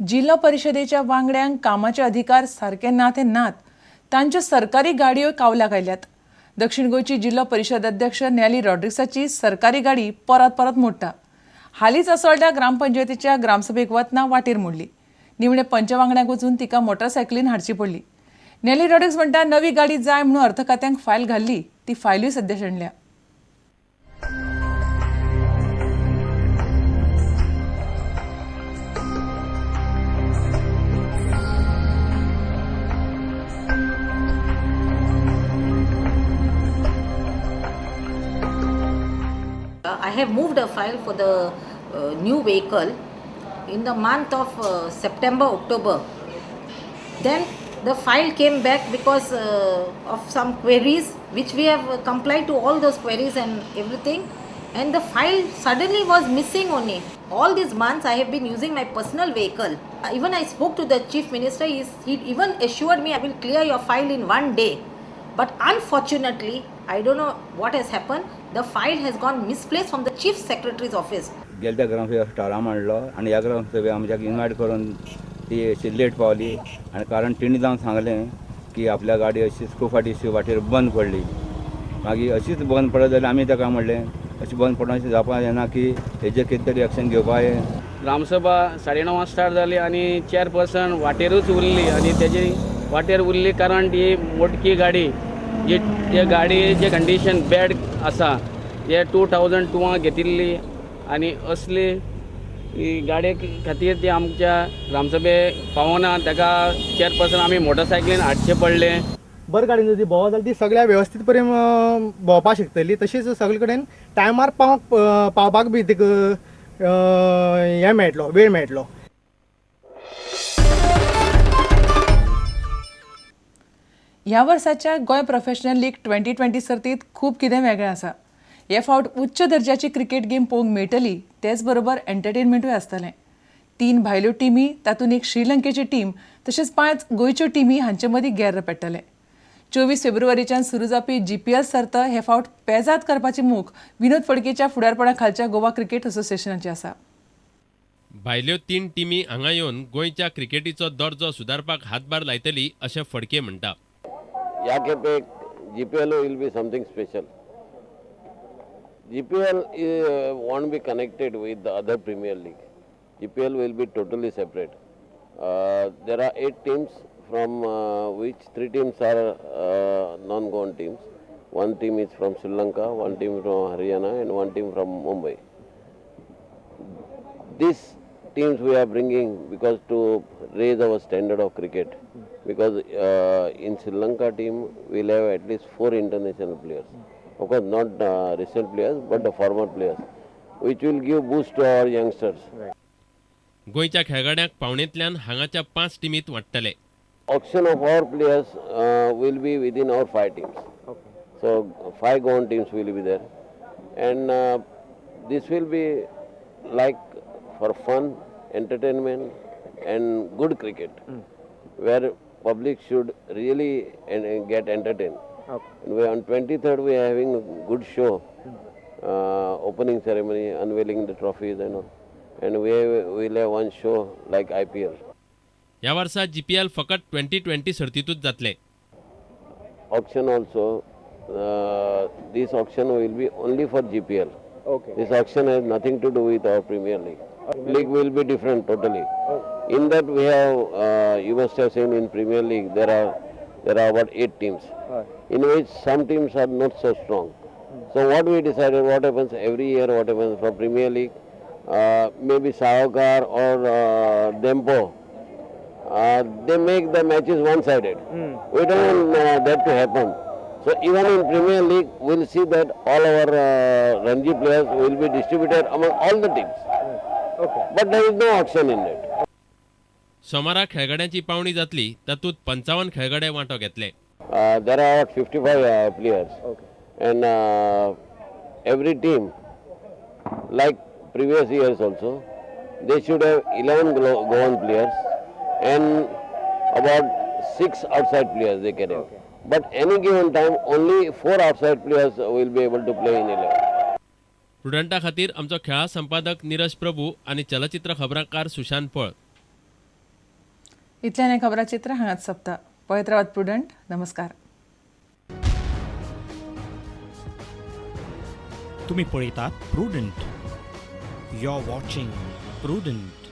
जिल्हा परिषदेच्या वांगड्यांक कामाचे अधिकार सारखे ना ते नात तांच्यो सरकारी गाडयो कावल्याक आयल्यात। दक्षिण गोंयची जिल्हा परिषद अध्यक्ष नेली रॉड्रिक्साची सरकारी गाडी परत परत मोडटा। हालींच असोळड्या ग्रामपंचायतीच्या ग्रामसभेक वतना वाटेर मोडली। निमणे पंचवांगड्यांक वचून तिका मोटारसायकलीन हाडची पडली। नेली रॉड्रिक्स म्हणटा नवी गाडी जाय म्हणून अर्थ खात्यांक फायल घाल्ली, ती फायलूय सध्या शेणल्या। I have moved a file for the new vehicle in the month of September, October. Then the file came back because of some queries which we have complied to all those queries and everything, and the file suddenly was missing only. All these months I have been using my personal vehicle. Even I spoke to the Chief Minister, he even assured me I will clear your file in one day. But unfortunately, I don't know what has happened. The file has gone misplaced from the Chief Secretary's office. गेल्या ग्रामसभेक ठराव मांडलो आणि ह्या ग्रामसभेक आमच्याक invite करून ती अशी late पावली आणि कारण तिणी जावन सांगलें की आपल्या गाडी अशी खूब फाटी अशी वाटेर बंद पडली। मागीर अशीच बंद पडत जाल्यार आमी ताका म्हणलें अशी बंद पडून अशी जावपाक जायना की हेजेर कितें तरी एक्शन घेवपाक जाय। ग्रामसभा 9:30 स्टार्ट जाली आणि चेअरपर्सन वाटेरूच उरली आणि त्याची वाटेर उरली कारण ती मोटकी गाडी जे गाडयेचे कंडिशन बॅड आसा। हे 2002 घेतिल्ली आणि असली गाडये खातीर ती आमच्या ग्रामसभेक पावना, ताका चेअरपर्सन आमी मोटरसायकलीन हाडचे पडले। बरें गाडीन जर भोंवता जाल्यार ती सगळ्या वेवस्थीत परेन भोंवपाक शकतली, तशीच सगळे कडेन टायमार पावपाक बी तिका हें मेळटलो, वेळ मेळटलो। ह्या वर्साच्या गोंय प्रोफेशनल लीग 2020 सर्तीत खूब कितें वेगळें आसा। हे फावट उच्च दर्जाची क्रिकेट गेम पळोवंक मेळटली, तेच बरोबर एंटरटेनमेंटूय आसतलें। 3 भायल्यो टिमी, तातूंत एक श्रीलंकेची टीम तशेंच 5 गोंयच्यो टिमी हांचे मदीं गेर्र पेट्टले। 24 फेब्रुवारीच्यान सुरू जावपी GPL सर्त हे फावट पेजाद करपाची मोख विनोद फडकेच्या फुडारपणा खालच्या गोवा क्रिकेट असोसिएशनाची आसा। भायल्यो 3 टिमी हांगा येवन गोंयच्या क्रिकेटीचो दर्जो सुदारपाक हातभार लायतली अशें फडके म्हणटा। ह्या खेपेक GPL will be something special. GPL won't be connected with the other Premier League. GPL will be totally separate. There are 8 teams from which 3 teams are non-Goan teams. 1 team is from Sri Lanka, 1 team from Haryana and 1 team from Mumbai. These teams we are bringing because to raise our standard of cricket. Because in Sri Lanka team we'll have at least 4 international players. Of course not recent players but the former players, which will give boost to our youngsters. गोंयच्या खेळगड्यांक पावणेंतल्यान हांगाच्या 5 टिमींत वाडटले। Auction of our players will be within our 5 teams. Okay. So 5 Goan teams will be there, and this will be like for fun, entertainment, and good cricket, where public should really get entertained. Okay. And on 23rd we are having a good show, opening ceremony, unveiling the trophies and all. And we will have one show like IPL. ह्या वर्सा GPL फकत 2020 सर्तीतूच जातले। Auction also, this auction will be only for GPL. Okay. This auction has nothing to do with our Premier League. League will be different totally. Okay. In that we have, you must have seen in Premier League there are about 8 teams, in which some teams are not so strong. So what we decided, what happens every year, what happens for Premier League, maybe Sahokar or Dempo, they make the matches one-sided. We don't want that to happen. So even in Premier League, we'll see that all our Ranji players will be distributed among all the teams. Okay. But there is no auction in it. सोमारा खेळगड्यांची पावणी जातली, तातूंत 55 खेळगडे वांटो घेतले। There are about 55 players. Okay. And every team, like previous years also, they should have 11 Goan players and about 6 outside players they can have. Okay. But any given time, only 4 outside players will be able to play in 11. स्टुडंटा खातीर आमचो खेळा संपादक नीरज प्रभू आणि चलचित्र खबराकार सुशांत पळ। इतल्यान हें खबराचित्र हांगाच सोंपता. पळयत रावात प्रुडंट. नमस्कार. तुम्ही पळयतात Prudent. You are watching prudent.